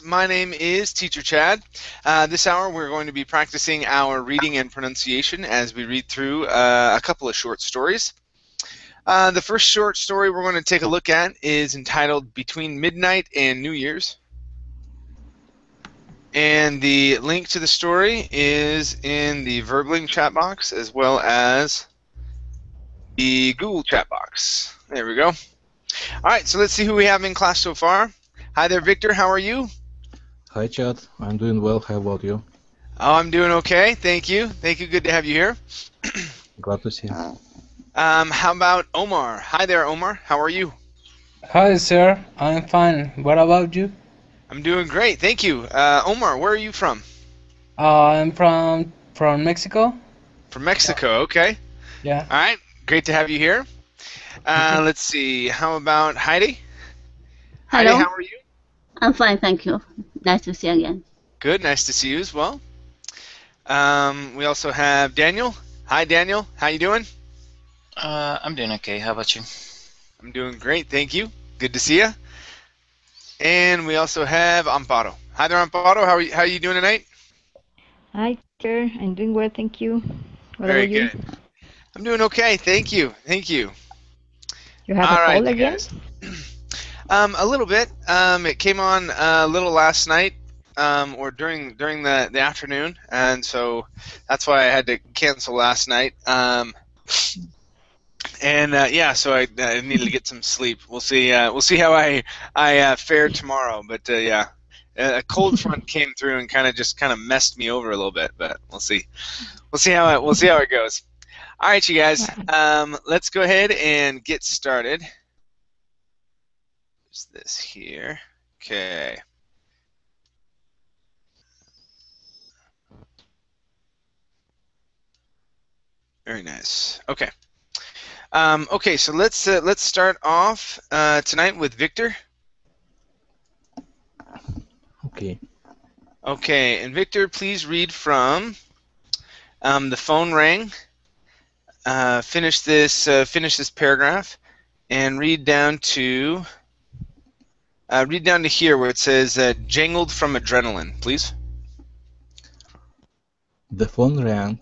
My name is Teacher Chad. This hour we're going to be practicing our reading and pronunciation as we read through a couple of short stories. The first short story we're going to take a look at is entitled Between Midnight and New Year's. And the link to the story is in the Verbling chat box as well as the Google chat box. There we go. All right, so let's see who we have in class so far. Hi there, Victor. How are you? Hi, Chad. I'm doing well. How about you? Oh, I'm doing okay. Thank you. Thank you. Good to have you here. Glad to see you. How about Omar? Hi there, Omar. How are you? Hi, sir. I'm fine. What about you? I'm doing great. Thank you. Omar, where are you from? I'm from Mexico. From Mexico. Okay. Yeah. All right. Great to have you here. Let's see. How about Heidi? Heidi, Hello. how are you? I'm fine, thank you. Nice to see you again. Good. Nice to see you as well. We also have Daniel. Hi, Daniel. How you doing? I'm doing okay. How about you? I'm doing great. Thank you. Good to see you. And we also have Amparo. Hi there, Amparo. How are you doing tonight? Hi, teacher. I'm doing well, thank you. What Very about you? good. I'm doing okay. Thank you. Thank you. You have All a right, cold you again? guys. A little bit. It came on a little last night, or during the afternoon, and so that's why I had to cancel last night. Yeah, so I needed to get some sleep. We'll see how I fare tomorrow. But yeah, a cold front came through and kind of messed me over a little bit. But we'll see how it goes. All right, you guys. Let's go ahead and get started. Is this here? Okay. Very nice. Okay. Okay, so let's start off tonight with Victor. Okay. Okay, and Victor, please read from The Phone Rang. Finish this paragraph, and read down to here where it says "jangled from adrenaline," please. The phone rang.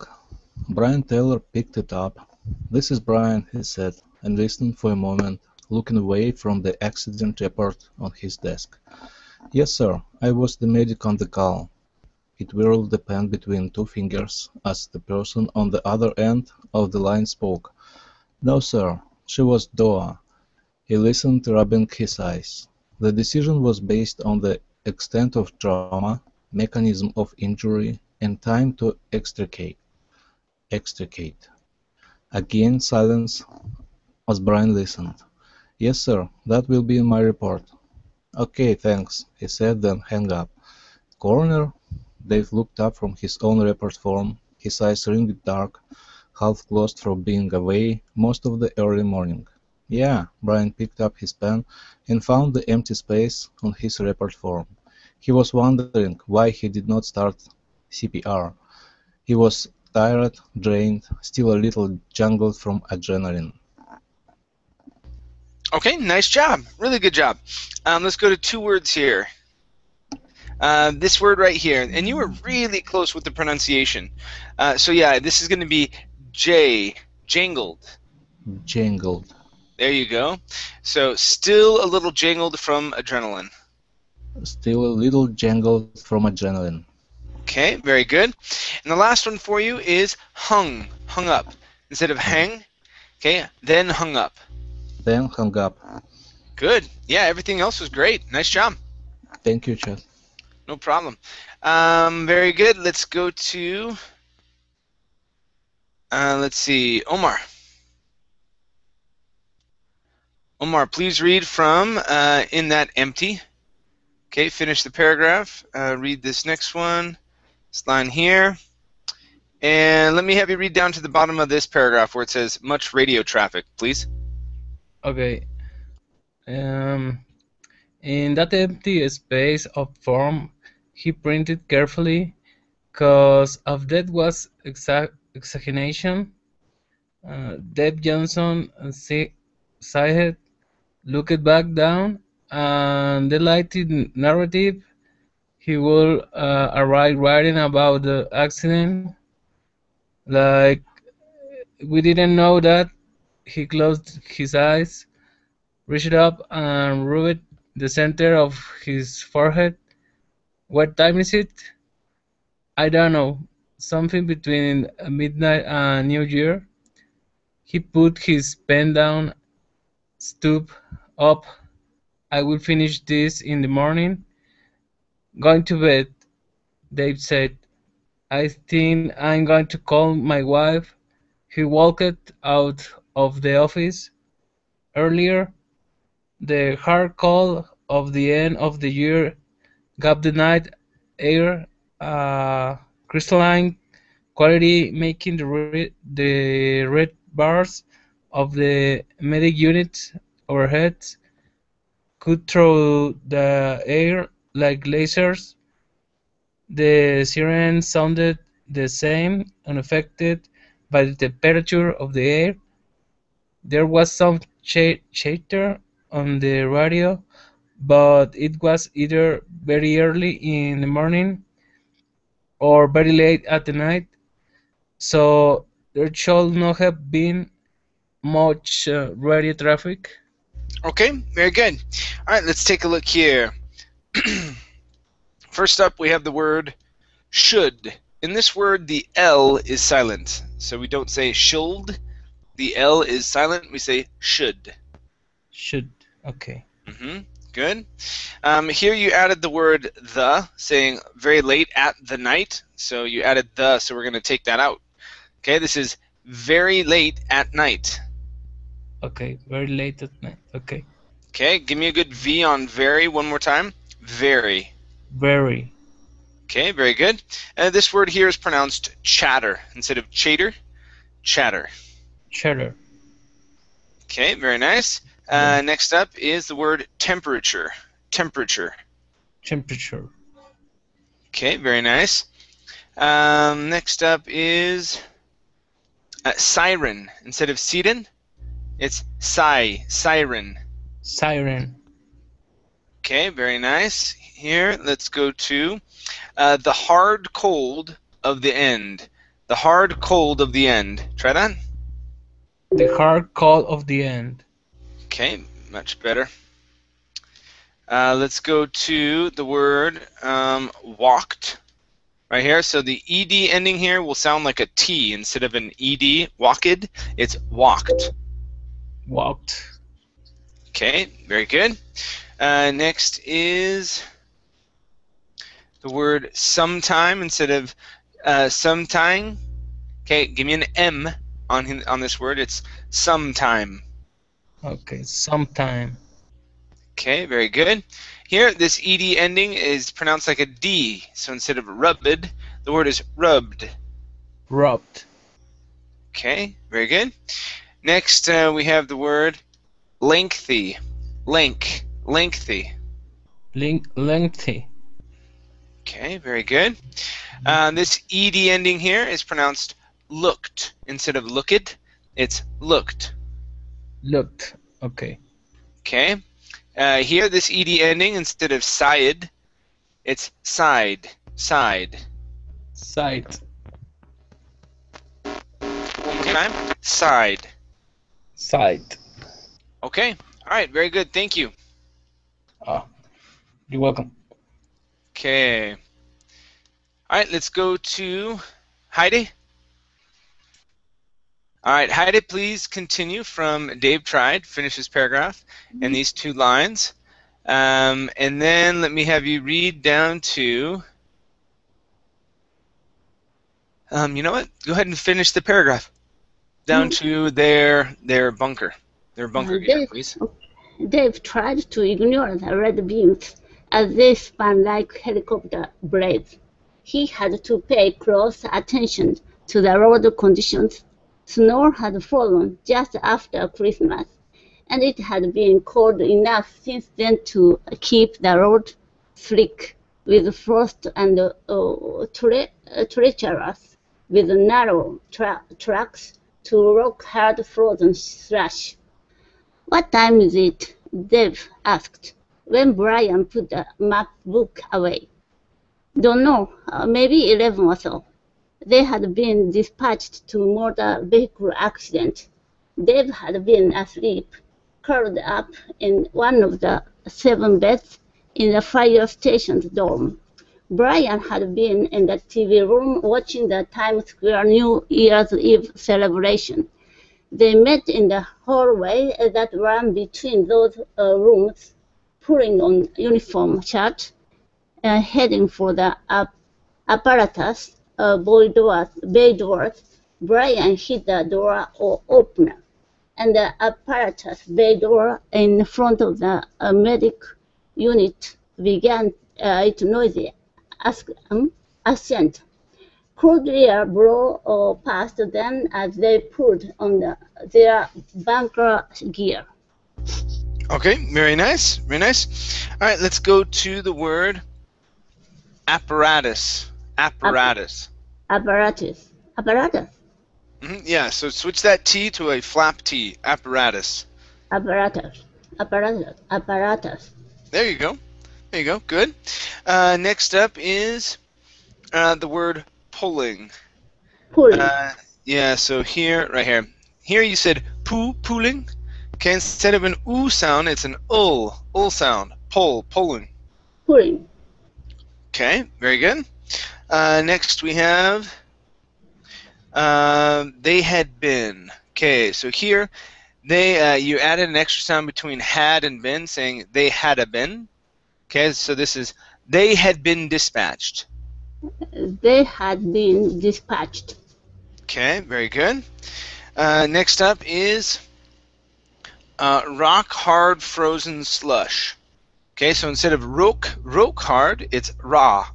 Brian Taylor picked it up. "This is Brian," he said, and listened for a moment, looking away from the accident report on his desk. "Yes, sir. I was the medic on the call." He twirled the pen between two fingers as the person on the other end of the line spoke. "No, sir. She was Doa." He listened, rubbing his eyes. The decision was based on the extent of trauma, mechanism of injury, and time to extricate. Again silence as Brian listened. "Yes, sir. That will be in my report." "Okay, thanks," he said, then hung up. "Coroner?" Dave looked up from his own report form, his eyes ringed dark, half closed from being away most of the early morning. "Yeah." Brian picked up his pen and found the empty space on his report form. He was wondering why he did not start CPR. He was tired, drained, still a little jangled from adrenaline. Okay, nice job. Really good job. Let's go to two words here. This word right here, and you were really close with the pronunciation. So yeah, this is going to be jangled. Jangled. There you go. So still a little jangled from adrenaline. Still a little jangled from adrenaline. Okay, very good. And the last one for you is hung up. Instead of hang, okay, then hung up. Then hung up. Good. Yeah, everything else was great. Nice job. Thank you, Chad. No problem. Very good. Let's go to, let's see, Omar. Omar, please read from In That Empty. Okay, finish the paragraph. Read this next one. This line here. And let me have you read down to the bottom of this paragraph where it says much radio traffic, please. Okay. In that empty space of form, he printed carefully, cause of that was exaggeration. Deb Johnson sighed, looked back down, and the lighted narrative he will arrive writing about the accident. Like, we didn't know that. He closed his eyes, reached up, and rubbed the center of his forehead. What time is it? I don't know. Something between midnight and New Year. He put his pen down, stooped up. I will finish this in the morning. Going to bed, Dave said. I think I'm going to call my wife. He walked out of the office. Earlier, the hard cold of the end of the year gave the night air a crystalline quality, making the red bars of the medic unit overhead cut through the air like lasers. The siren sounded the same, unaffected by the temperature of the air. There was some chatter on the radio, but it was either very early in the morning or very late at the night, so there should not have been much radio traffic. Okay, very good. All right, let's take a look here. First up, we have the word should. In this word, the L is silent. So we don't say should. The L is silent. We say should. Should. Okay. Good. Here you added the word the, saying very late at the night. So you added the, so we're going to take that out. Okay, this is very late at night. Okay, very late at night. Okay. Okay, give me a good V on very one more time. Very. Very. Okay, very good. This word here is pronounced chatter instead of chater. Chatter. Chatter. Okay, very nice. Next up is the word temperature. Temperature. Temperature. Okay, very nice. Next up is siren. Instead of siren, it's siren. Siren. Okay, very nice. Here, let's go to the hard cold of the end. The hard cold of the end. Try that. The hard cold of the end. Okay, much better. Let's go to the word walked. Right here, so the ed ending here will sound like a T instead of an ed. Walked, it's walked. Walked. Okay, very good. Next is the word sometime instead of sometime. Okay, give me an M on this word. It's sometime. Okay, sometime. Okay, very good. Here, this ed ending is pronounced like a D. So instead of rubbed, the word is rubbed. Rubbed. Okay, very good. Next, we have the word lengthy. Lengthy. Lengthy. Okay, very good. This ed ending here is pronounced looked instead of looked. It's looked. Looked. Okay. Okay. Here, this ed ending instead of sighed, it's sighed. Sighed. Sight. One more time. Sighed. Sight. Okay. All right. Very good. Thank you. You're welcome. Okay. All right. Let's go to Heidi. All right, Heidi, please continue from Dave tried. Finish his paragraph and these two lines. And then let me have you read down to... you know what? Go ahead and finish the paragraph. Down to their bunker. Their bunker gear, please. Dave tried to ignore the red beams as they spun like helicopter blades. He had to pay close attention to the road conditions. Snow had fallen just after Christmas, and it had been cold enough since then to keep the road slick with frost and treacherous with narrow tracks to rock hard frozen slush. "What time is it?" Dave asked, when Brian put the map book away. Don't know, maybe 11 or so. They had been dispatched to motor vehicle accident. Dave had been asleep, curled up in one of the 7 beds in the fire station's dorm. Brian had been in the TV room watching the Times Square New Year's Eve celebration. They met in the hallway that ran between those rooms, pulling on uniform shirts, heading for the apparatus bay doors. Brian hit the door opener, and the apparatus bay door in front of the medic unit began its noisy ascent. Cold air blew past them as they pulled on their bunker gear. Okay, very nice, very nice. All right, let's go to the word apparatus. Apparatus. Apparatus. Apparatus. Yeah, so switch that T to a flap T. Apparatus. Apparatus. Apparatus. Apparatus. There you go. There you go. Good. Next up is the word pulling. Pulling. Yeah, so here, right here. Here you said pulling. Okay, instead of an oo sound, it's an ul sound. Pulling. Pulling. Okay, very good. Next we have they had been. Okay, so here you added an extra sound between had and been, saying they had a been. Okay, so this is they had been dispatched. They had been dispatched. Okay, very good. Next up is rock hard frozen slush. Okay, so instead of rock hard, it's rock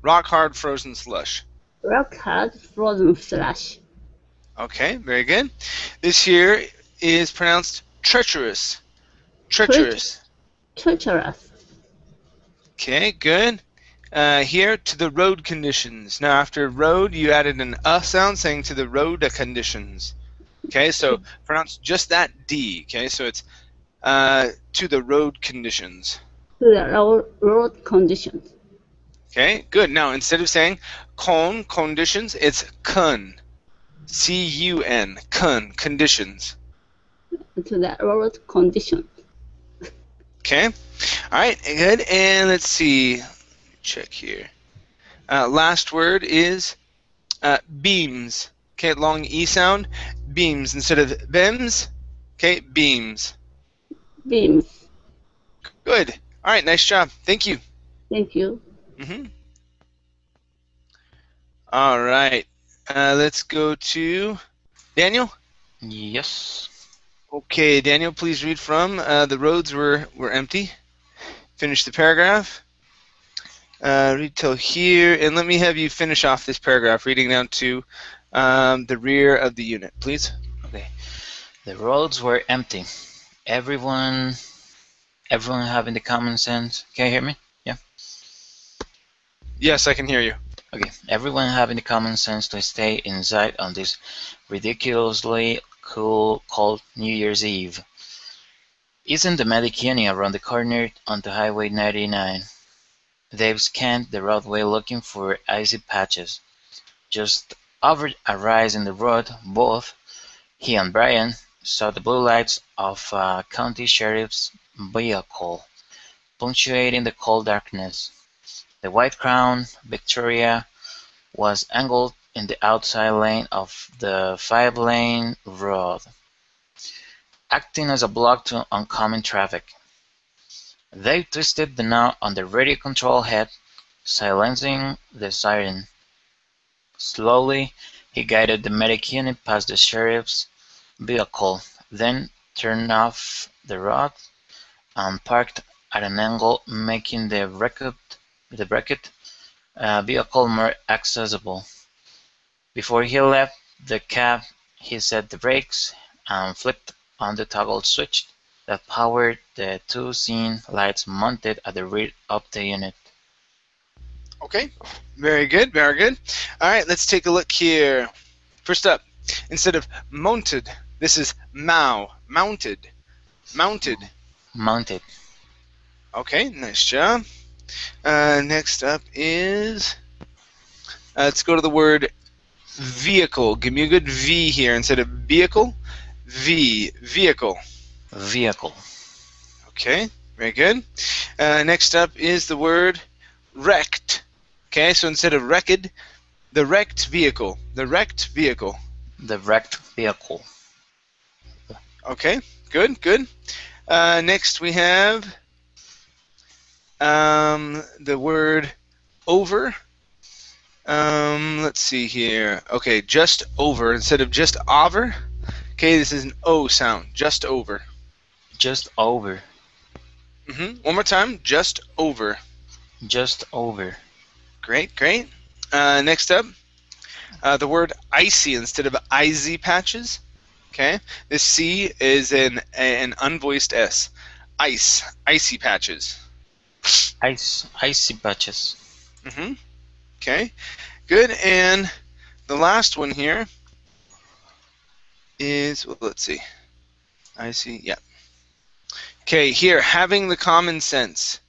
hard frozen slush. Rock hard frozen slush. Okay, very good. This here is pronounced treacherous. Treacherous. Treacherous. Okay, good. Here, to the road conditions. Now, after road, you added an sound, saying to the road conditions. Okay, so pronounce just that D. Okay, so it's to the road conditions. To the road conditions. Okay, good. Now, instead of saying conditions, it's kun. C-U-N. Kun. Conditions. To the road conditions. Okay. All right, good. And let's see. Check here. Last word is beams. Okay, long E sound. Beams instead of bems. Okay, beams. Beams. Good. All right, nice job. Thank you. Thank you. All right. Let's go to Daniel. Yes. Okay, Daniel, please read from the roads were empty. Finish the paragraph. Read till here, and let me have you finish off this paragraph, reading down to the rear of the unit, please. Okay. The roads were empty. Everyone having the common sense. Can you hear me? Yeah. Yes, I can hear you. Okay. Everyone having the common sense to stay inside on this ridiculously cold New Year's Eve. Isn't the medic unit around the corner onto Highway 99? Dave scanned the roadway looking for icy patches. Just over a rise in the road, both he and Brian saw the blue lights of a county sheriff's vehicle, punctuating the cold darkness. The white Crown Victoria was angled in the outside lane of the 5-lane road, acting as a block to oncoming traffic. They twisted the knob on the radio control head, silencing the siren. Slowly, he guided the medic unit past the sheriff's vehicle, then turned off the road and parked at an angle, making the wrecked vehicle more accessible. Before he left the cab, he set the brakes and flipped on the toggle switch that powered the 2 scene lights mounted at the rear of the unit. Okay, very good, very good. All right, let's take a look here. First up, instead of mounted, this is mounted. Mounted. Okay, nice job. Next up is, let's go to the word vehicle. Give me a good V here instead of vehicle. V, vehicle. Vehicle. Okay, very good. Next up is the word wrecked. Okay, so instead of wrecked, the wrecked vehicle. The wrecked vehicle. The wrecked vehicle. Okay, good, good. Next we have the word over. Let's see here. Okay, just over instead of just over. Okay, this is an O sound. Just over. Just over. One more time. Just over. Just over. Great, great. Next up, the word icy instead of icy patches. Okay, this C is an unvoiced S. Ice, icy patches. Icy patches. Okay, good. And the last one here is, well, let's see. Icy, yeah. Okay, here, having the common sense.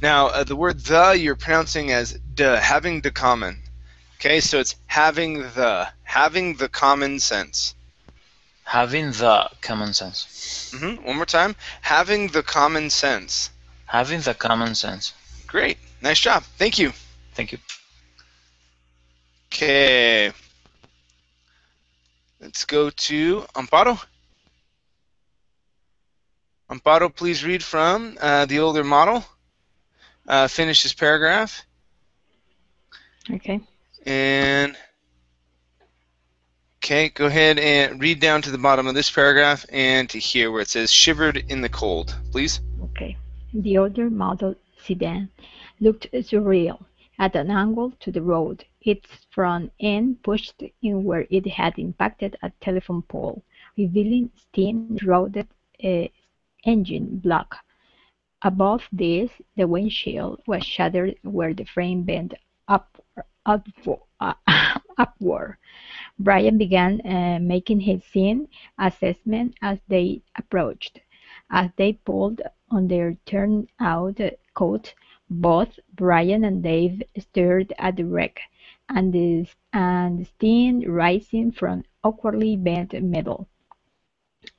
Now, the word the you're pronouncing as de, having the common. Okay, so it's having the common sense. Having the common sense. One more time. Having the common sense. Having the common sense. Great. Nice job. Thank you. Thank you. Okay. Let's go to Amparo. Amparo, please read from the older model. Finish this paragraph. Okay. And okay, go ahead and read down to the bottom of this paragraph and to here where it says shivered in the cold, please. Okay. The older model sedan looked surreal at an angle to the road, its front end pushed in where it had impacted a telephone pole, revealing steam-eroded engine block. Above this, the windshield was shattered where the frame bent upward. Brian began making his scene assessment as they approached. As they pulled on their turnout coat, both Brian and Dave stared at the wreck and the steam rising from awkwardly bent metal.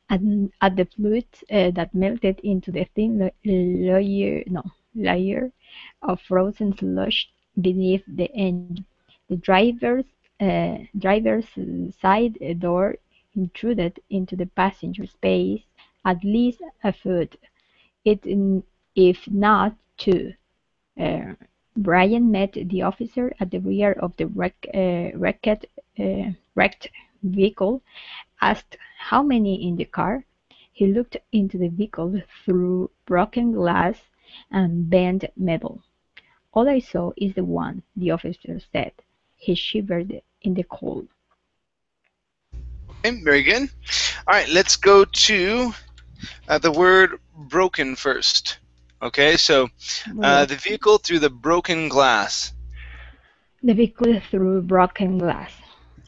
At the fluid that melted into the thin layer of frozen slush beneath the engine. The driver's side door intruded into the passenger space at least a foot, if not two. Brian met the officer at the rear of the wrecked vehicle, asked how many in the car. He looked into the vehicle through broken glass and bent metal. All I saw is the one, the officer said. He shivered in the cold. Okay, very good. All right, let's go to the word broken first. Okay, so the vehicle through the broken glass. The vehicle through broken glass.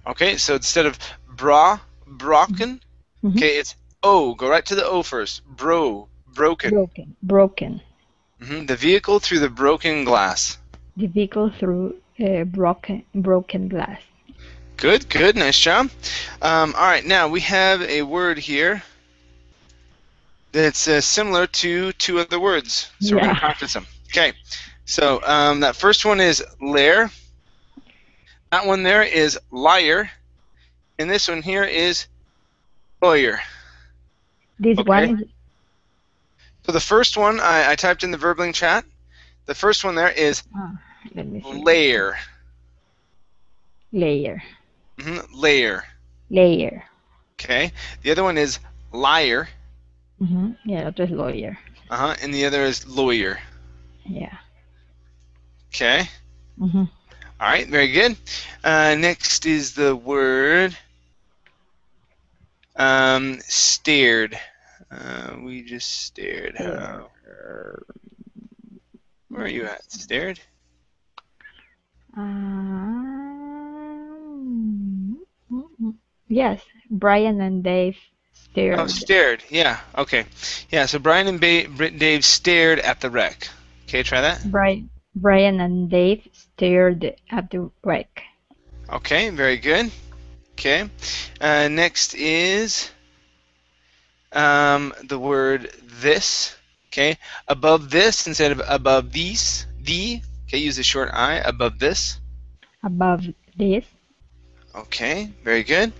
Okay, so instead of broken, okay, it's O. Go right to the O first. Broken. Broken. The vehicle through the broken glass. The vehicle through broken glass. Good, good, nice job. All right, now we have a word here that's similar to two other words, so we're going to practice them. Okay, so that first one is lair. That one there is liar, and this one here is lawyer. This one is... So the first one I typed in the Verbling chat. The first one there is layer. Layer. Layer. Layer. Okay. The other one is liar. Yeah, otro es lawyer. And the other is lawyer. Yeah. Okay. All right, very good. Next is the word stared. We just stared. Where are you at? Stared? Yes, Brian and Dave stared. Oh, stared. Yeah, okay. Yeah, so Brian and Dave stared at the wreck. Okay, try that. Brian and Dave stared at the wreck. Okay, very good. Okay. Next is the word this. Okay. Above this instead of above these. The. Okay, use the short I. Above this. Above this, Okay, very good.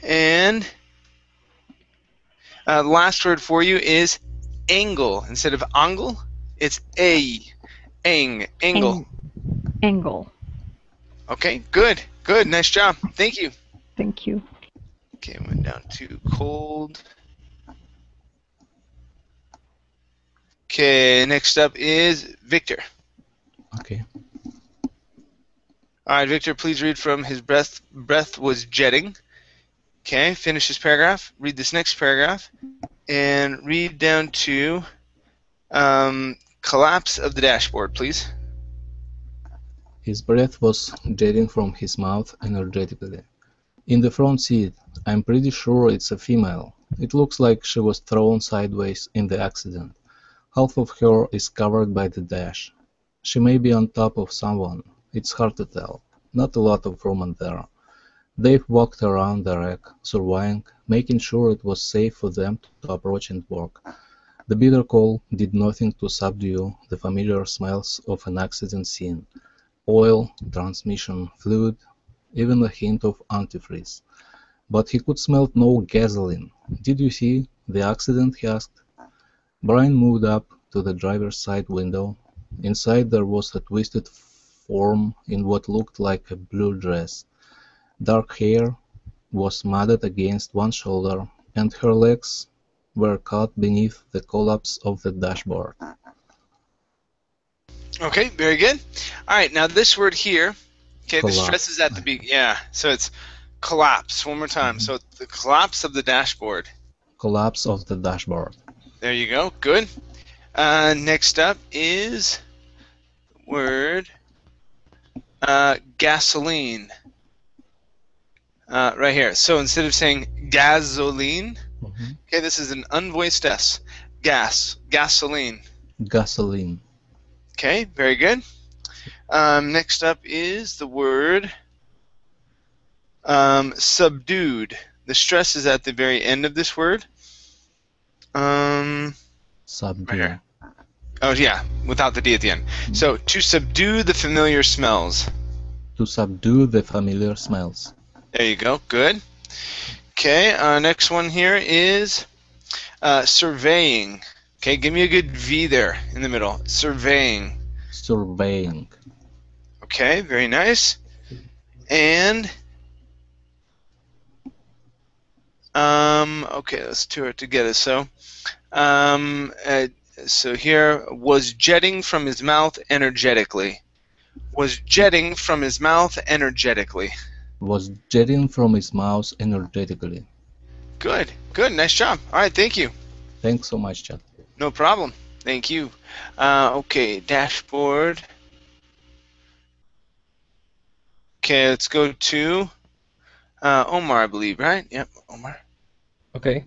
And the last word for you is angle. Instead of angle, it's a. Angle. angle. Okay, good. Good. Nice job. Thank you. Thank you. Okay, went down to cold. Okay, next up is Victor. Okay. All right, Victor, please read from his breath was jetting. Okay, finish this paragraph. Read this next paragraph. And read down to collapse of the dashboard, please. His breath was jetting from his mouth energetically. In the front seat. I'm pretty sure it's a female. It looks like she was thrown sideways in the accident. Half of her is covered by the dash. She may be on top of someone. It's hard to tell. Not a lot of room in there. Dave walked around the wreck, surveying, making sure it was safe for them to approach and work. The bitter cold did nothing to subdue the familiar smells of an accident scene. Oil, transmission fluid, even a hint of antifreeze. But he could smell no gasoline. Did you see the accident? He asked. Brian moved up to the driver's side window. Inside there was a twisted form in what looked like a blue dress. Dark hair was matted against one shoulder, and her legs were caught beneath the collapse of the dashboard. Okay, very good. All right, now this word here, okay, the stress is at the Collapse. yeah, so it's collapse. One more time. So the collapse of the dashboard. Collapse of the dashboard. There you go. Good. Next up is word gasoline. Right here. So instead of saying gasoline, okay, this is an unvoiced S. Gasoline. Gasoline. Okay, very good. Next up is the word subdued. The stress is at the very end of this word. Subdue. Right here. Oh, yeah, without the D at the end. So, to subdue the familiar smells. To subdue the familiar smells. There you go. Good. Okay, next one here is surveying. Okay, give me a good V there in the middle. Surveying. Surveying. Okay, very nice. And okay, let's do it together. So, so here was jetting from his mouth energetically. Was jetting from his mouth energetically. Was jetting from his mouth energetically. Good, good, nice job. All right, thank you. Thanks so much, Chad. No problem. Thank you. Okay, dashboard. Okay, let's go to Omar, I believe, right? Yep, Omar. Okay.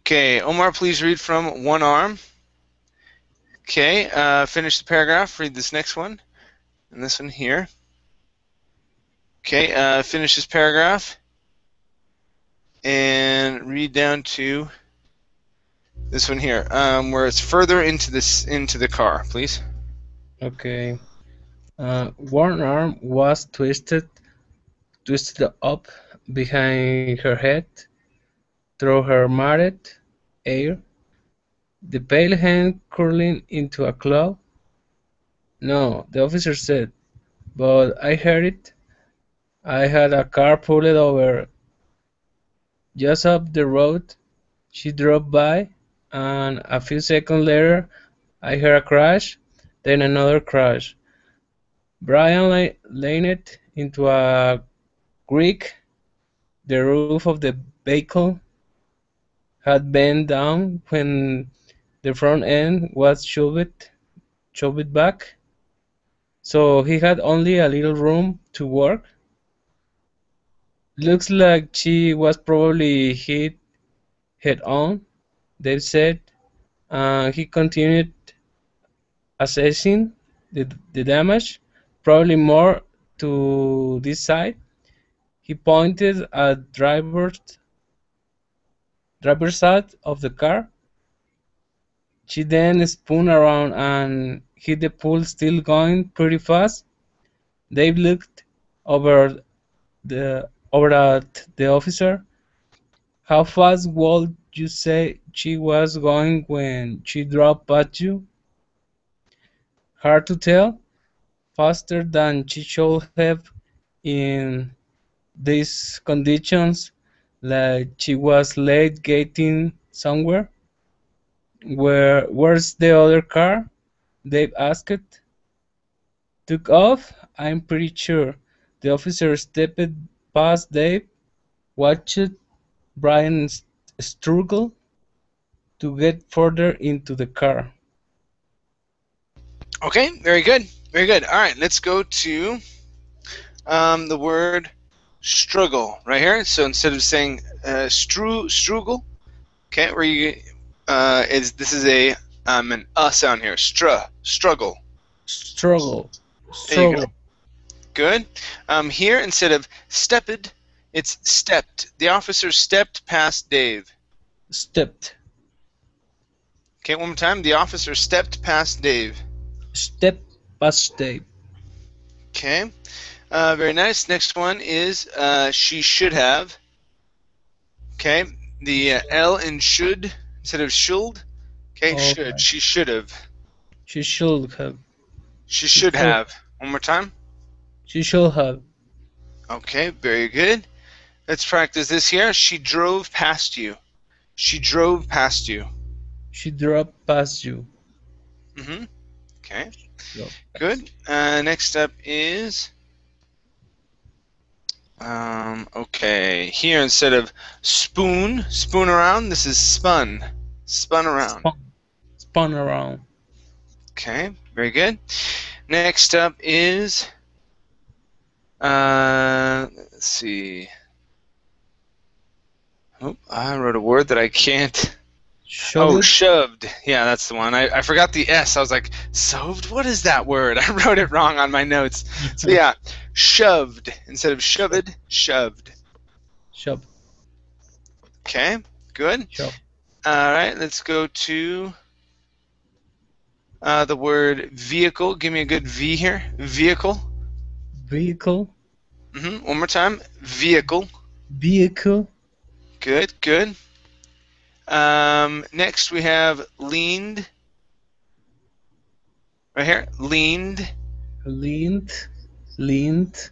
Okay, Omar, please read from one arm. Okay, finish the paragraph. Read this next one. And this one here. Okay, finish this paragraph. And read down to this one here, where it's further into the car, please. Okay. One arm was twisted up behind her head, through her matted hair, the pale hand curling into a claw. No, the officer said, but I heard it. I had a car pulled over just up the road. She drove by, and a few seconds later, I heard a crash, then another crash. Brian leaned into a creek. The roof of the vehicle had bent down when the front end was shoved back, so he had only a little room to work. Looks like she was probably hit head on, Dave said. He continued assessing. the damage, probably more to this side. He pointed at driver's side of the car. She then spun around and hit the pool, still going pretty fast. Dave looked over at the officer. How fast would you say she was going when she dropped at you? Hard to tell. Faster than she should have in these conditions, like she was late getting somewhere. Where's the other car? Dave asked. Took off? I'm pretty sure. The officer stepped past Dave, watched Brian struggle to get further into the car. Okay, very good. Very good. All right, let's go to the word struggle right here. So instead of saying struggle, okay, where you this is a an sound here. Struggle. Struggle. There you go. Struggle. Good. Here instead of stepped, it's stepped. The officer stepped past Dave. Stepped. Okay, one more time. The officer stepped past Dave. Step past Dave. Okay. Very nice. Next one is she should have. Okay. The L in should instead of should. Okay, should. Alright. She should have. She should have. She should have. One more time. She should have. Okay, very good. Let's practice this here. She drove past you. She drove past you. She dropped past you. Mm-hmm. Okay. Drove. Good. Next up is okay. Here instead of spoon around, this is spun. Spun around. Spun around. Okay, very good. Next up is let's see. Oh, I wrote a word that I can't. Shoved. Oh, shoved. Yeah, that's the one. I forgot the S. I was like, shoved? What is that word? I wrote it wrong on my notes. So yeah, shoved instead of shoved, shoved. Shoved. Okay, good. Shoved. All right, let's go to the word vehicle. Give me a good V here. Vehicle. Vehicle. One more time. Vehicle. Vehicle. Good, good. Next we have leaned. Right here. Leaned. Leaned. Leaned.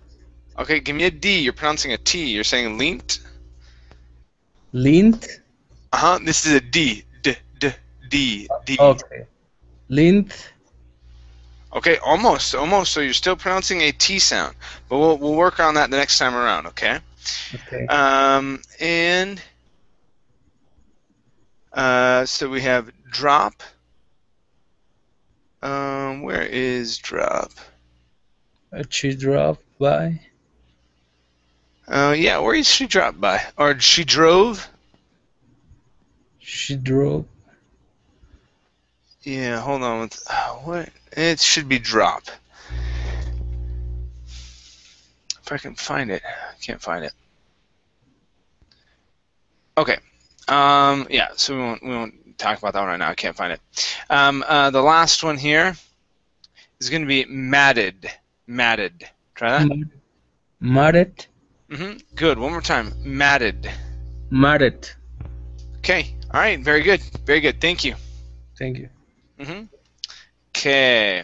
Okay, give me a D. You're pronouncing a T. You're saying leant. Leaned. This is a D. D. Okay. Leaned. Okay, almost. So you're still pronouncing a T sound, but we'll work on that the next time around. Okay. Okay. And so we have drop. Where is drop? She dropped by. Yeah, where is she dropped by? Or she drove? She drove. Yeah, hold on. What? It should be drop. If I can find it, I can't find it. Okay. Yeah. So we won't talk about that one right now. I can't find it. The last one here is going to be matted. Matted. Try that. Matted. Good. One more time. Matted. Matted. Okay. All right. Very good. Very good. Thank you. Thank you. Okay.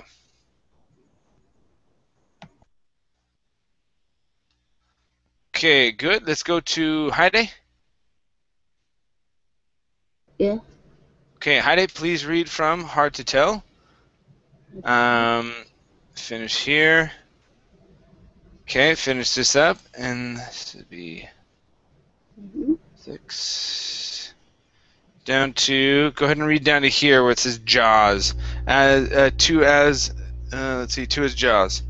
Okay, good. Let's go to Heide. Yeah. Okay, Heide, please read from Hard to Tell. Finish here. Okay, finish this up, and this would be 6. Down to, go ahead and read down to here where it says Jaws. Let's see, 2 as Jaws.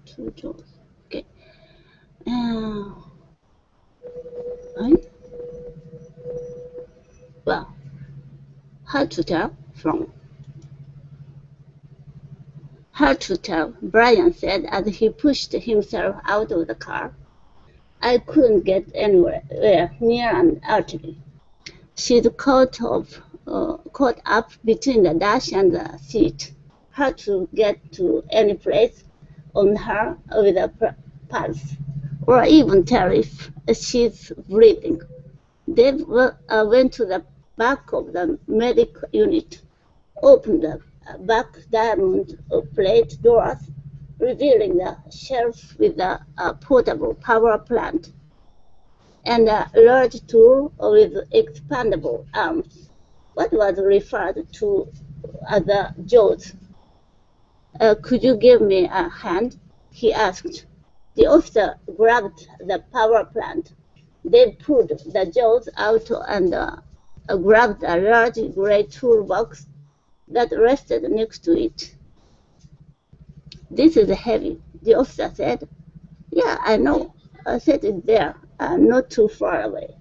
Two jaws. Okay. Right? Well, hard to tell from Hard to tell, Brian said as he pushed himself out of the car. I couldn't get anywhere near an artery. She's caught up between the dash and the seat. Hard to get to any place on her with a pulse, or even tell if she's breathing. Dave went to the back of the medic unit, opened the back diamond plate doors, revealing the shelf with the portable power plant and a large tool with expandable arms, what was referred to as the jaws. Could you give me a hand? He asked. The officer grabbed the power plant. They pulled the jaws out and grabbed a large gray toolbox that rested next to it. This is heavy, the officer said. Yeah, I know. Set it there, not too far away.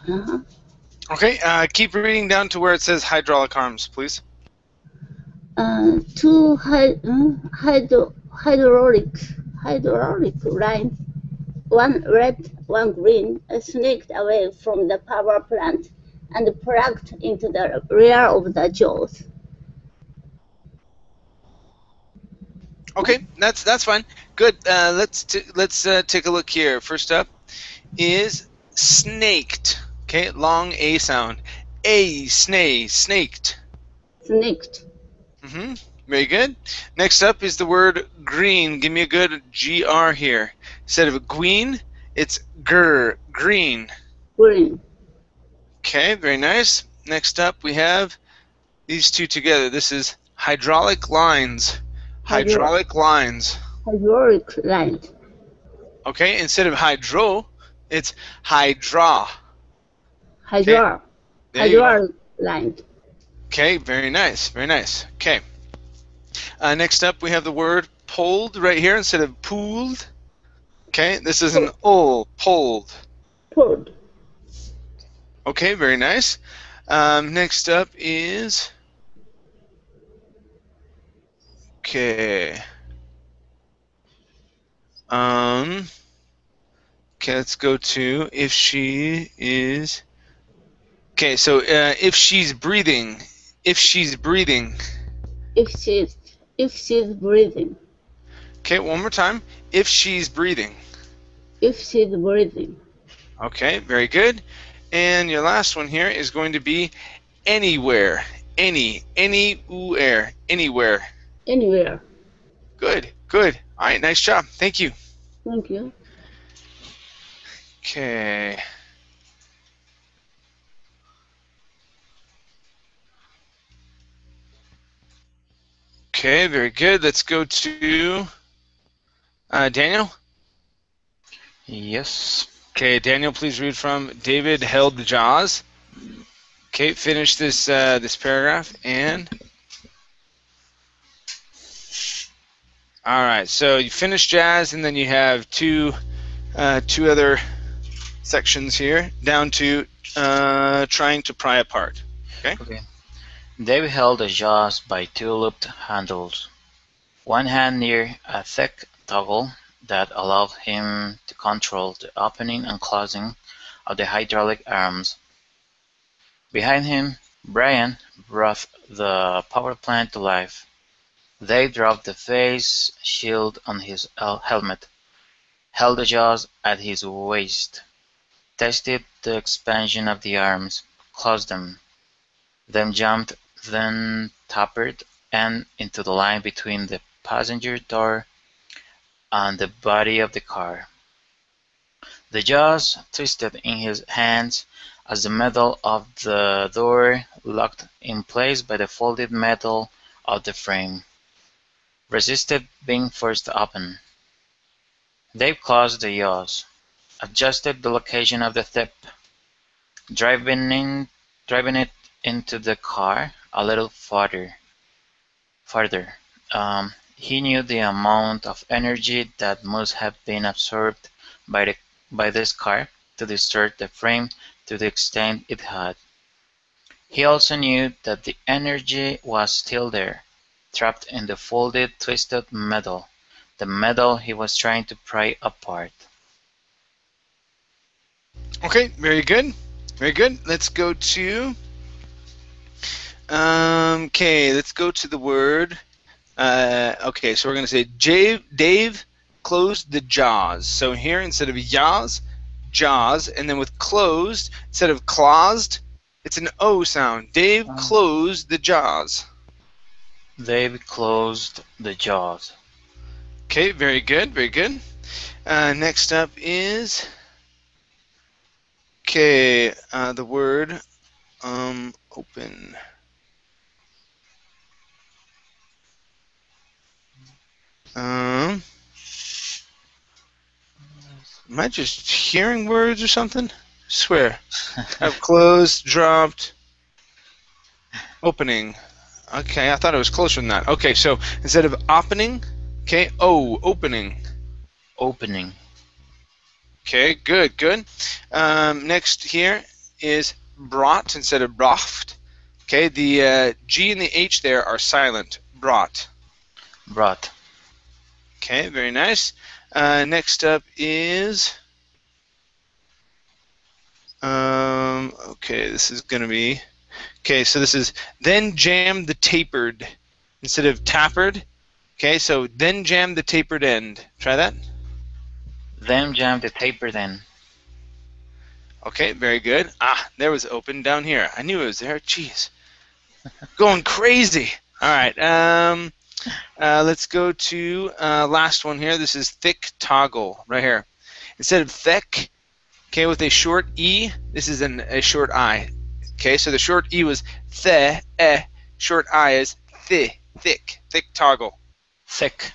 Uh-huh. Okay, keep reading down to where it says hydraulic arms, please. Two hydraulic lines, one red, one green, snaked away from the power plant and plugged into the rear of the jaws. Okay, that's fine. Good. Let's take a look here. First up is snaked. Okay, long A sound. Snaked. Snaked. Very good. Next up is the word green. Give me a good GR here. Instead of green, it's green. Green. Okay, very nice. Next up we have these two together. This is hydraulic lines. Hydraulic lines. Hydraulic lines. Okay, instead of hydro, it's hydra. Hydraulic. Hydraulic lines. Okay, very nice, very nice. Okay. Next up, we have the word pulled right here instead of pooled. Okay, this is an O, pulled. Pulled. Okay, very nice. Next up is... Okay. Okay, let's go to if she is... Okay, so if she's breathing. If she's breathing. If she's breathing. Okay, one more time. If she's breathing. If she's breathing. Okay, very good. And your last one here is going to be anywhere. Anywhere. Anywhere. Anywhere. Good, good. All right, nice job. Thank you. Thank you. Okay. Okay, very good. Let's go to Daniel. Yes. Okay, Daniel, please read from David held the jaws. Okay, finish this this paragraph and. All right, so you finish jazz, and then you have two other sections here, down to trying to pry apart. Okay. David held the jaws by two looped handles, one hand near a thick toggle that allowed him to control the opening and closing of the hydraulic arms. Behind him, Brian brought the power plant to life. They dropped the face shield on his helmet, held the jaws at his waist, tested the expansion of the arms, closed them, then jumped, then tapered, and into the line between the passenger door and the body of the car. The jaws twisted in his hands as the metal of the door locked in place by the folded metal of the frame, resisted being forced open. Dave closed the jaws, adjusted the location of the tip, driving it into the car a little farther. He knew the amount of energy that must have been absorbed by this car to distort the frame to the extent it had. He also knew that the energy was still there, trapped in the folded, twisted metal, the metal he was trying to pry apart. Okay, very good. Very good. Let's go to okay, let's go to the word. Okay, so we're going to say Dave closed the jaws. So here, instead of yaws, jaws, and then with closed, instead of closed, it's an O sound. Dave closed the jaws. Dave closed the jaws. Okay, very good, very good. Next up is, okay, the word open. Am I just hearing words or something? I swear. I've closed, dropped, opening. Okay, I thought it was closer than that. Okay, so instead of opening, okay, opening. Opening. Okay, good, good. Next here is brought instead of brocht. Okay, the G and the H there are silent. Brought. Brought. Okay, very nice. Next up is, okay, this is going to be, okay, so this is then jam the tapered instead of tapered. Okay, so then jam the tapered end. Try that. Then jam the tapered end. Okay, very good. There was open down here. I knew it was there. Jeez. Going crazy. All right. Let's go to last one here. This is thick toggle right here. Instead of thick, okay, with a short E, this is a short I. Okay, so the short E was short I is thick toggle. Thick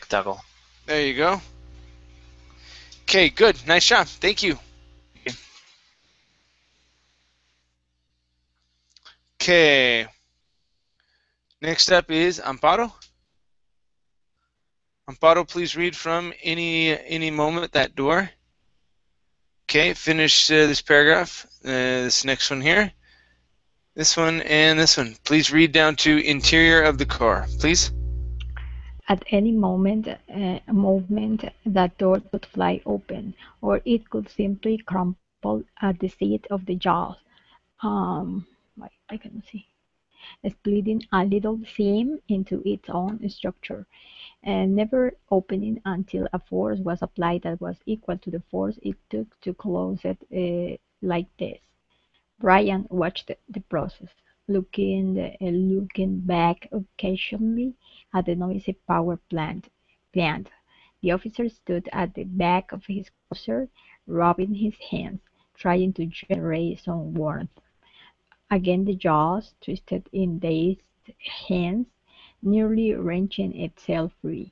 toggle. There you go. Okay, good. Nice job. Thank you. Okay. Next up is Amparo. Amparo, please read from any moment that door. Okay, finish this paragraph. This next one here. This one and this one. Please read down to interior of the car, please. At any moment, a movement, that door could fly open, or it could simply crumple at the seat of the jaws. I can see. Splitting a little seam into its own structure, and never opening until a force was applied that was equal to the force it took to close it, like this. Brian watched the process, looking back occasionally at the noisy power plant. The officer stood at the back of his cruiser, rubbing his hands, trying to generate some warmth. Again the jaws twisted in Dave's hands, nearly wrenching itself free.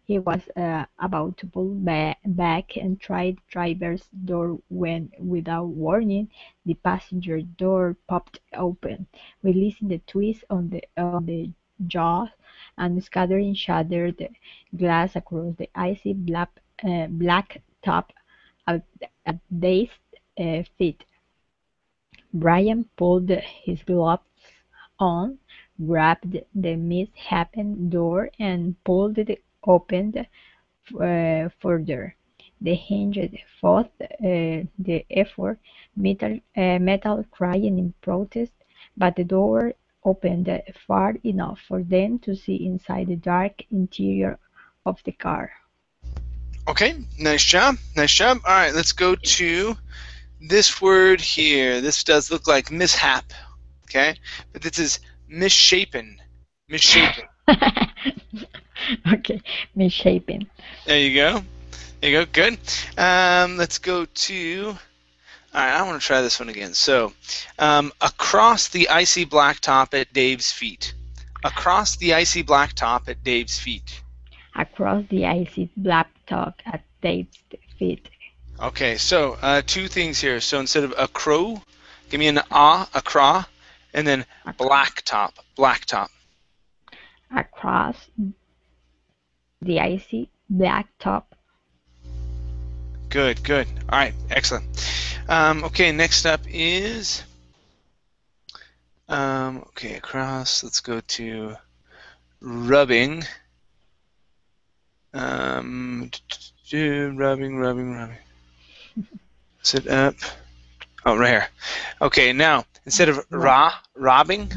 He was about to pull back and try the driver's door when, without warning, the passenger door popped open, releasing the twist on the jaws and scattering shattered glass across the icy black top at Dave's feet. Brian pulled his gloves on, grabbed the misshapen door and pulled it open further. The hinge fought the effort, metal crying in protest, but the door opened far enough for them to see inside the dark interior of the car. Okay, nice job. Nice job. All right, let's go to this word here. This does look like mishap, okay? But this is misshapen. Misshapen. Okay, misshapen. There you go. There you go. Good. Let's go to. All right, I want to try this one again. So, across the icy blacktop at Dave's feet. Across the icy blacktop at Dave's feet. Across the icy blacktop at Dave's feet. Okay, so two things here. So instead of a crow, give me an a craw, and then blacktop. Across the icy blacktop. Good. All right, excellent. Okay, next up is okay, across. Let's go to rubbing. Rubbing. Sit up. Oh, right here. Okay, now instead of robbing,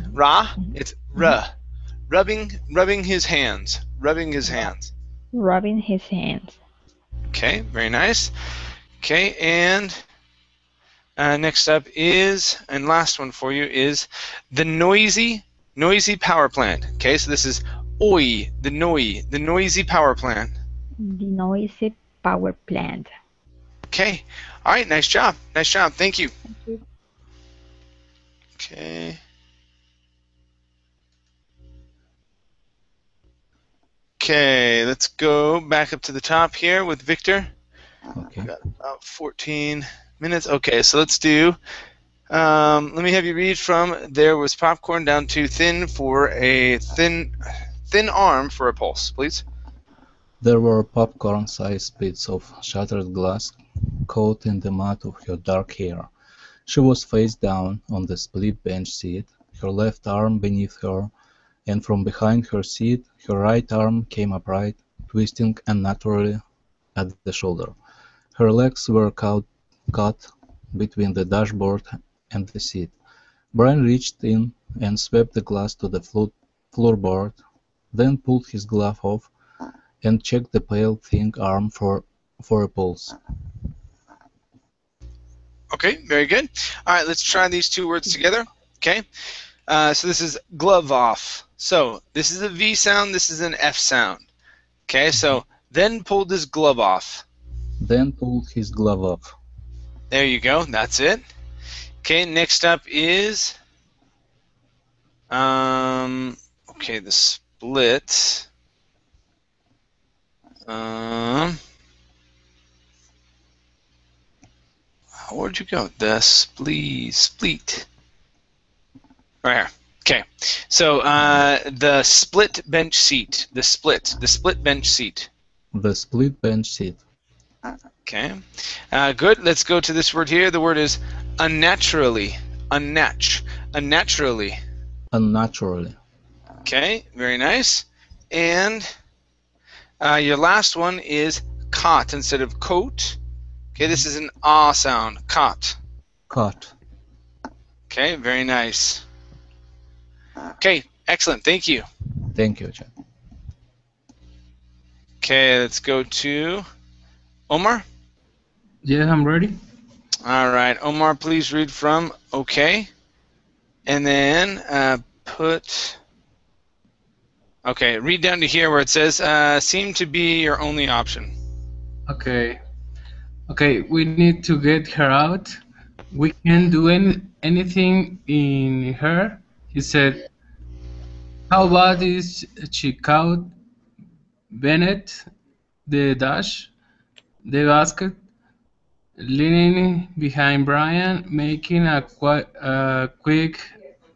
it's rubbing his hands. Rubbing his hands. Rubbing his hands. Okay, very nice. Okay, and next up is, and last one for you is the noisy power plant. Okay, so this is the noisy power plant. The noisy power plant. Okay, all right, nice job. Thank you. Thank you. Okay. Okay, let's go back up to the top here with Victor. Okay. Got about 14 minutes. Okay, so let's do. Let me have you read from "There was popcorn" down to "thin for a thin arm for a pulse," please. There were popcorn-sized bits of shattered glass caught in the mat of her dark hair. She was face down on the split bench seat, her left arm beneath her, and from behind her seat her right arm came upright, twisting unnaturally at the shoulder. Her legs were caught between the dashboard and the seat. Brian reached in and swept the glass to the floorboard, then pulled his glove off and checked the pale, thin arm for a pulse. Okay, very good. All right, let's try these two words together. Okay, so this is glove off. So this is a V sound, this is an F sound. Okay, so then pulled his glove off. Then pulled his glove off. There you go, that's it. Okay, next up is, okay, the split. Where'd you go? The split. Right here. Okay, so the split bench seat. The split bench seat. The split bench seat. Okay, good. Let's go to this word here. The word is unnaturally. Unnaturally. Unnaturally. Okay, very nice. And your last one is caught instead of coat. Okay, this is an ah sound. Caught. Caught. Okay, very nice. Okay, excellent. Thank you. Thank you, Chad. Okay, let's go to Omar. Yeah, I'm ready. All right, Omar, please read from okay. And then read down to here where it says, seem to be your only option. Okay. Okay, we need to get her out. We can't do anything in her. He said, how about this check out Bennett, the basket, leaning behind Brian, making a quick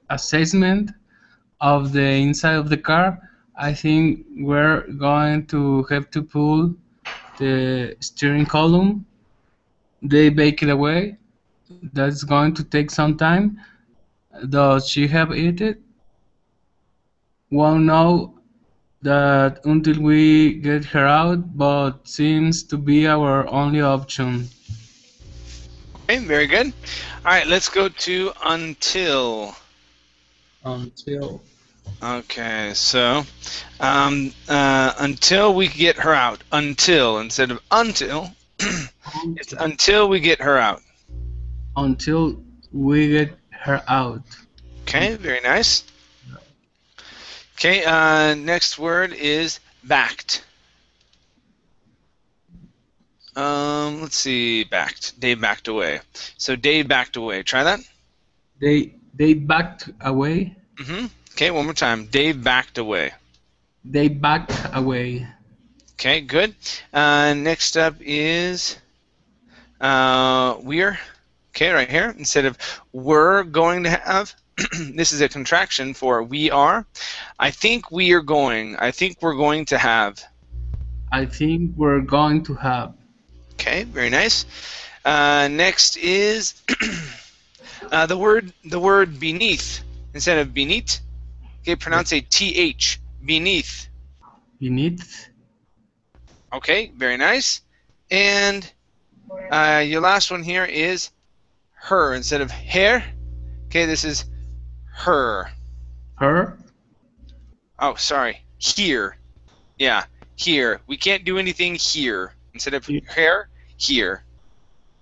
assessment of the inside of the car. I think we're going to have to pull the steering column. They bake it away. That's going to take some time. Does she have it? Won't know that until we get her out, but seems to be our only option. Okay, very good. All right, let's go to until. Until. Okay, so until we get her out. Until instead of until. It's until we get her out. Until we get her out. Okay, very nice. Okay, next word is backed. Let's see, backed. Dave backed away. So Dave backed away. Try that. They backed away. Okay, one more time. Dave backed away. They backed away. Okay, good. Next up is we're. Okay, right here. Instead of we're going to have, this is a contraction for we are. I think we are going. I think we're going to have. I think we're going to have. Okay, very nice. Next is the word beneath. Instead of beneath, okay, pronounce a th. beneath. Beneath. Okay, very nice. And your last one here is her instead of hair. Okay, this is her. Her. Oh, sorry. Here. Yeah, here. We can't do anything here. Instead of hair, here.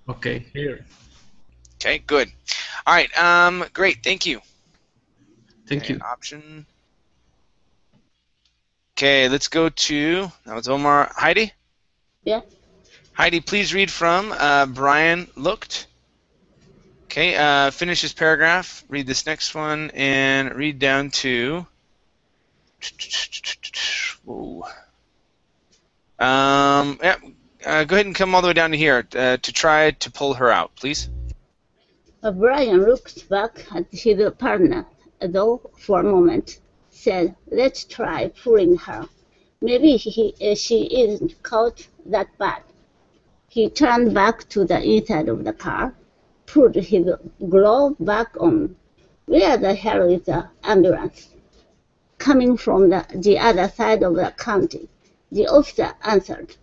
Okay, here. Okay, good. All right, great. Thank you. Thank you. Option. Okay, let's go to, that was Omar. Heidi? Yeah. Heidi, please read from Brian looked. Okay, finish this paragraph, read this next one, and read down to... Whoa. Yeah, go ahead and come all the way down to here to try to pull her out, please. Brian looked back at his partner, though for a moment, said, "Let's try pulling her. Maybe she isn't caught that bad." He turned back to the inside of the car, put his glove back on. "Where the hell is the ambulance?" "Coming from the other side of the county," the officer answered.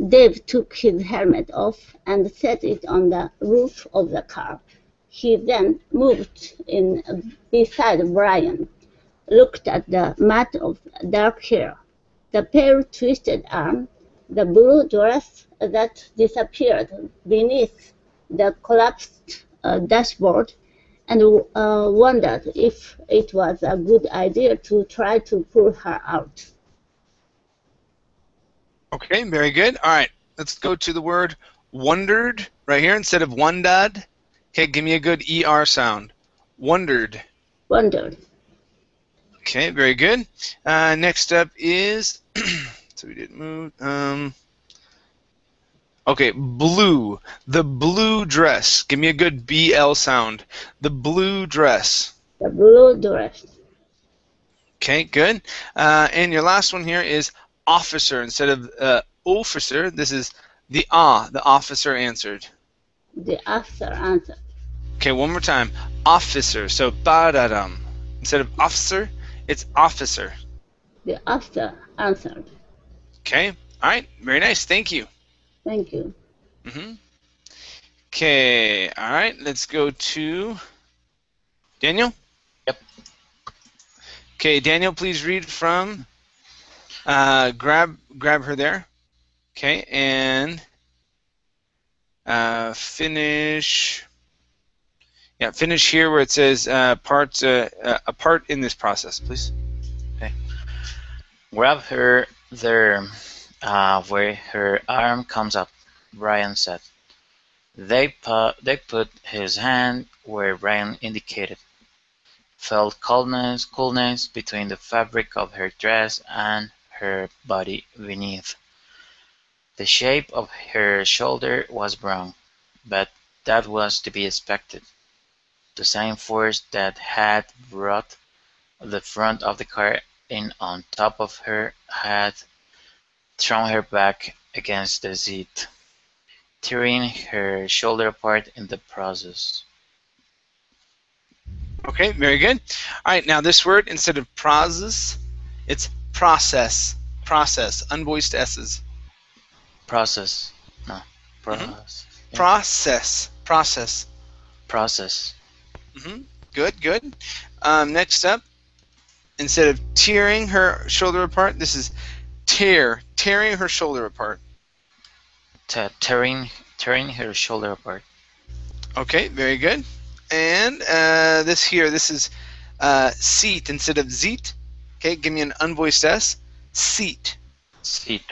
Dave took his helmet off and set it on the roof of the car. He then moved in beside Brian, looked at the mat of dark hair, the pale twisted arm, the blue dress that disappeared beneath the collapsed dashboard, and wondered if it was a good idea to try to pull her out. Okay, very good. All right, let's go to the word wondered right here instead of wondered. Okay, give me a good ER sound. Wondered. Wondered. Okay, very good. Next up is, so we didn't move. Okay, blue. The blue dress. Give me a good BL sound. The blue dress. The blue dress. Okay, good. And your last one here is officer instead of officer. This is the officer answered. The officer answered. Okay, one more time. Officer. So ba-da-dum. Instead of officer, it's officer. The officer answered. Okay. All right. Very nice. Thank you. Thank you. Okay. All right. Let's go to Daniel. Yep. Okay, Daniel, please read from grab her there. Okay, and finish. Yeah, finish here where it says a part in this process, please. Okay. Grab her there, where her arm comes up, Brian said. They put his hand where Brian indicated. Felt coolness between the fabric of her dress and her body beneath. The shape of her shoulder was wrong, but that was to be expected. The same force that had brought the front of the car in on top of her had thrown her back against the seat, tearing her shoulder apart in the process. Okay, very good. All right, now this word, instead of process, it's process. Process, unvoiced S's. Process. No. Process. Yeah. Process. Process. Process. Good, good. Next up, instead of tearing her shoulder apart, this is tearing her shoulder apart. Tearing her shoulder apart. Okay, very good. And this is seat instead of zeet. Okay, give me an unvoiced S. Seat. Seat.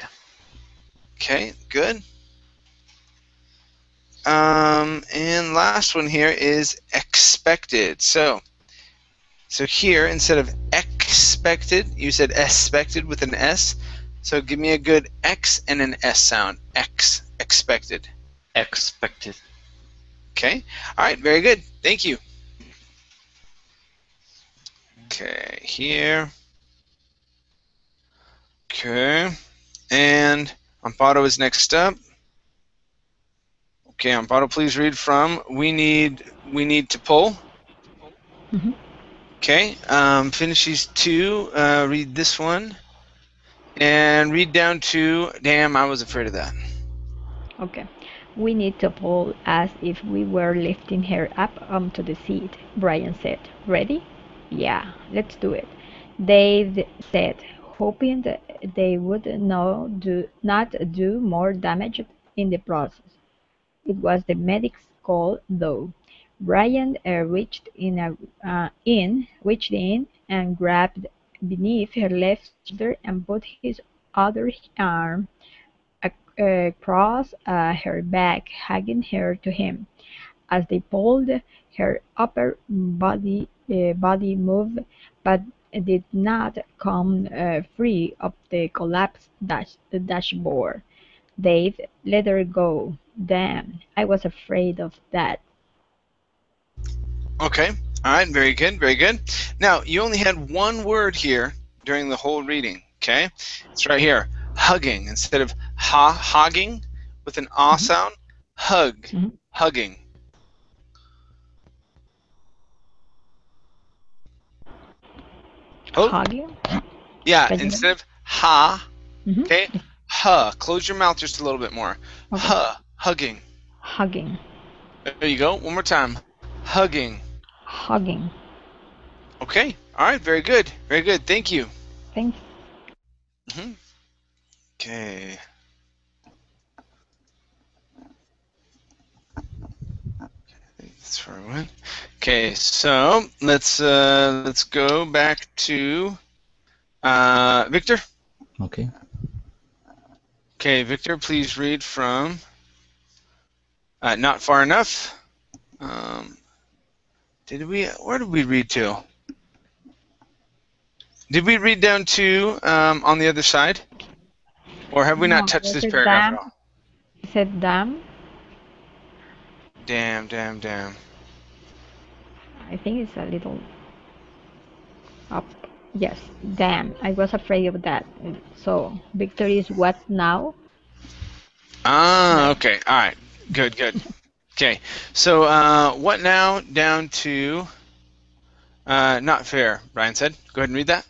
Okay, good. And last one here is expected. So here, instead of expected, you said expected with an S. So give me a good X and an S sound. Expected. Expected. Okay. All right. Very good. Thank you. Okay. Here. Okay. And Amparo is next up. Okay, Amparo, please read from We Need to Pull. Okay, finish these two. Read this one. And read down to, damn, I was afraid of that. Okay. We need to pull as if we were lifting her up onto the seat, Brian said. Ready? Yeah, let's do it. Dave said, hoping that they would not do more damage in the process. It was the medic's call, though. Brian reached in and grabbed beneath her left shoulder and put his other arm across her back, hugging her to him. As they pulled, her upper body moved, but did not come free of the collapsed dashboard. Dave let her go. Damn, I was afraid of that. Okay, all right, very good, very good. Now, you only had one word here during the whole reading, okay? It's right here, hugging. Instead of hogging with an ah sound, hug, hugging. Oh, Hugging? yeah, Can you? instead of ha, Mhm. okay, huh. Close your mouth just a little bit more. Okay. Huh, hugging. Hugging. There you go, one more time. Hugging. Hugging. Okay, all right, very good, very good. Thank you. Thanks. Okay. That's where I went. Okay, so let's go back to Victor. Okay. Okay, Victor, please read from Not Far Enough. Where did we read to? Did we read down to on the other side? Or have we not touched Was this it paragraph damn? at all? Is it damn? Damn, damn, damn. I think it's a little up. Yes, damn. I was afraid of that. So, Victor is what now? Ah, okay. All right. Good, good. Okay. So what now down to not fair, Brian said. Go ahead and read that.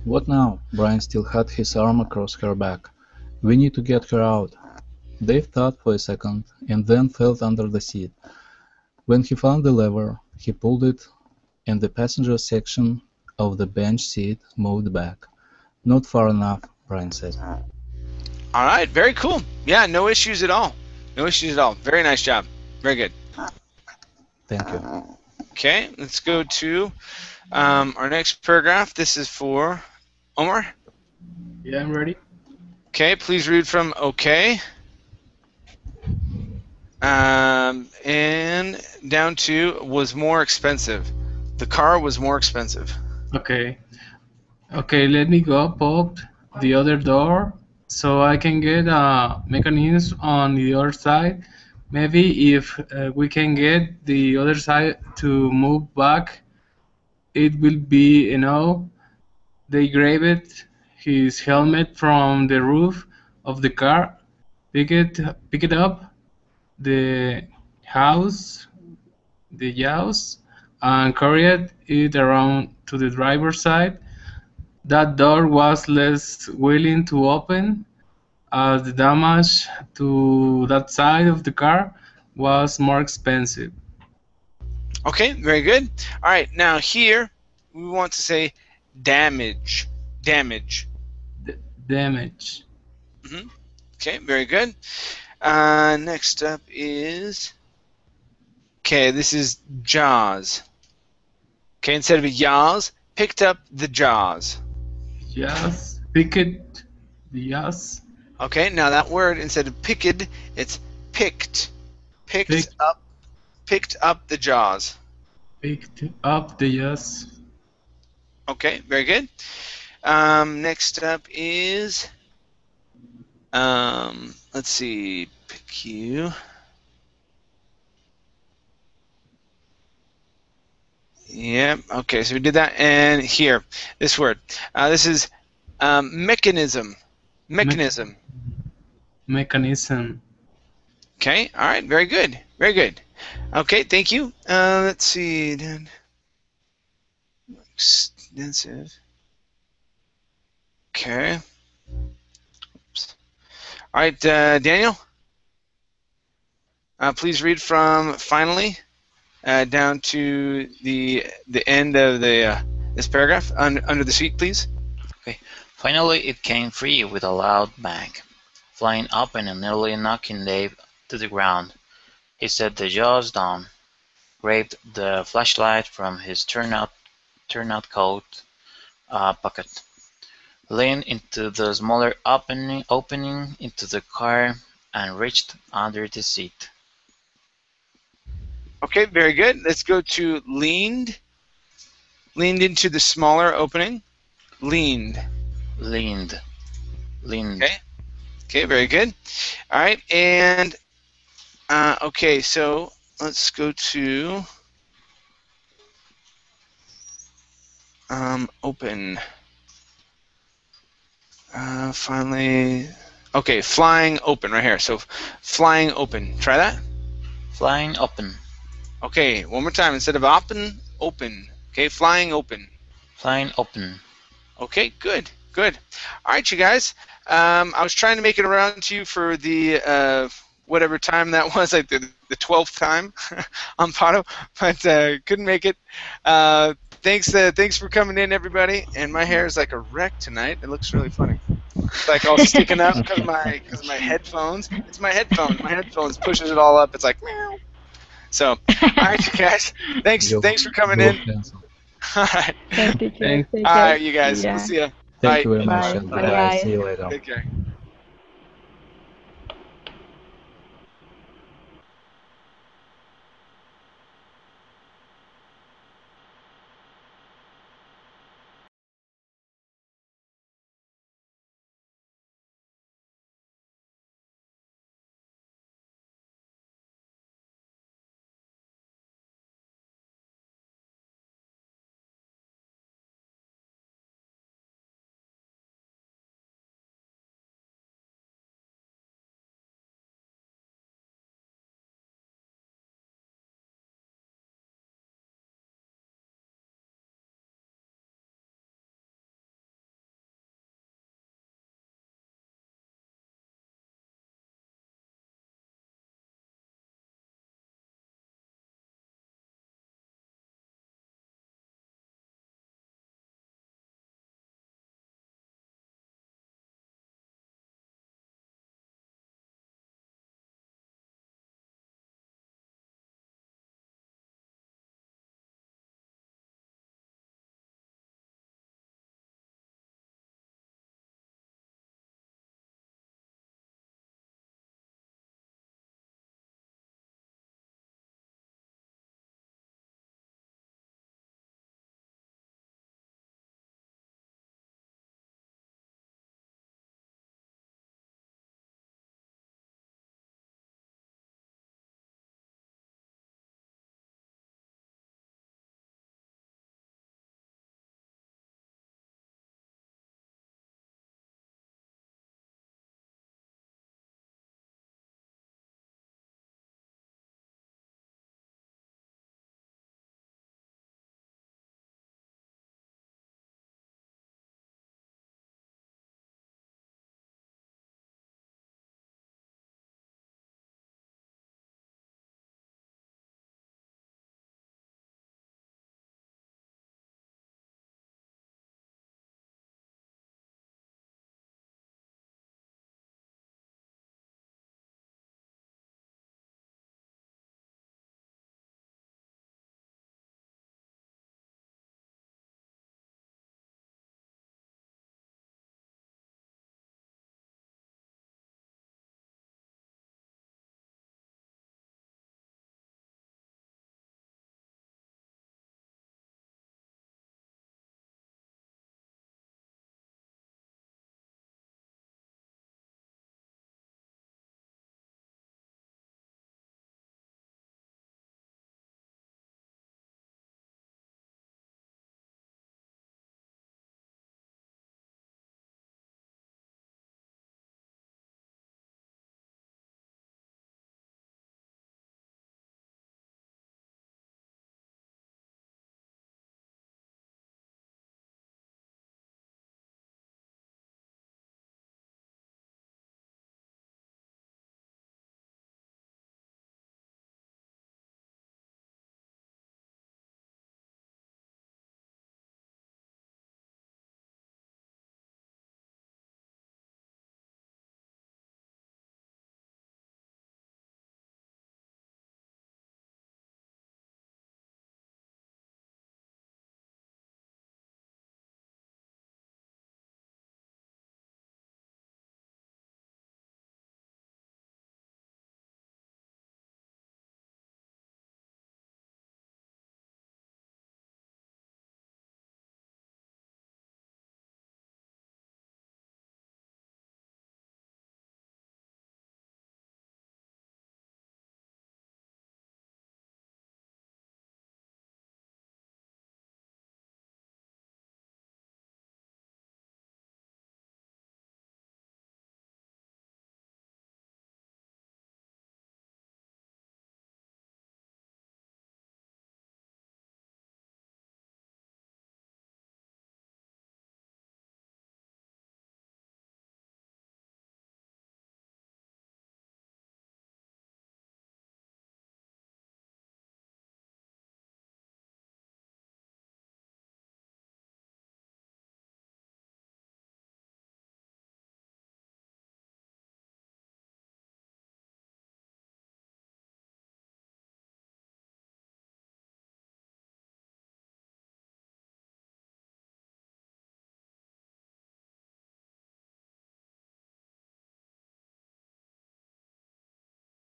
What now? Brian still had his arm across her back. We need to get her out. Dave thought for a second, and then felt under the seat. When he found the lever, he pulled it, and the passenger section of the bench seat moved back. Not far enough, Brian said. All right. Very cool. Yeah, no issues at all. No issues at all. Very nice job. Very good. Thank you. Okay. Let's go to our next paragraph. This is for Omar. Yeah, I'm ready. Okay. Please read from okay. And down to was more expensive. The car was more expensive. Okay. Okay, let me go pop the other door so I can get a mechanism on the other side. Maybe if we can get the other side to move back, it will be enough. They grabbed his helmet from the roof of the car, pick it up, the house, and carried it around to the driver's side. That door was less willing to open, as the damage to that side of the car was more expensive. Okay, very good. All right, now here we want to say damage. Damage. Damage. Okay, very good. Next up is okay. This is jaws. Okay, instead of yaws, picked up the jaws. Yes, picked. Yes, Okay, now that word instead of picked, it's picked. Pick- Picked up the jaws. picked up the yes. Okay, very good. Next up is let's see, pick you. Yeah, okay, so we did that. And here, this word. This is mechanism. Mechanism. Mechanism. Okay, all right, very good. Very good. Okay, thank you. Let's see. extensive. Okay. Oops. All right, Daniel. Please read from finally down to the end of the this paragraph under the sheet, please. Okay. Finally, it came free with a loud bang, flying open and nearly knocking Dave to the ground. He set the jaws down, grabbed the flashlight from his turnout coat pocket, leaned into the smaller opening into the car, and reached under the seat. Okay, very good. Let's go to leaned. Leaned into the smaller opening. Leaned. Leaned. Okay. Okay, very good. All right, and okay, so let's go to open. Finally, okay, flying open right here. So flying open. Try that. Flying open. Okay, one more time. Instead of open, open. Okay, flying open. Flying open. Okay, good, good. All right, you guys. I was trying to make it around to you for the whatever time that was, like the 12th time on Pato, but couldn't make it. Thanks for coming in, everybody. And my hair is like a wreck tonight. It looks really funny. It's like all sticking up because of my headphones. It's my headphones. My headphones pushes it all up. It's like meow. So, all right, you guys. Thanks for coming in. All right. Thank you. Thanks. Take All care. right, you guys. Yeah. We'll see you. Thank you very Bye. much, and Bye, bye. guys. See you later. Take care.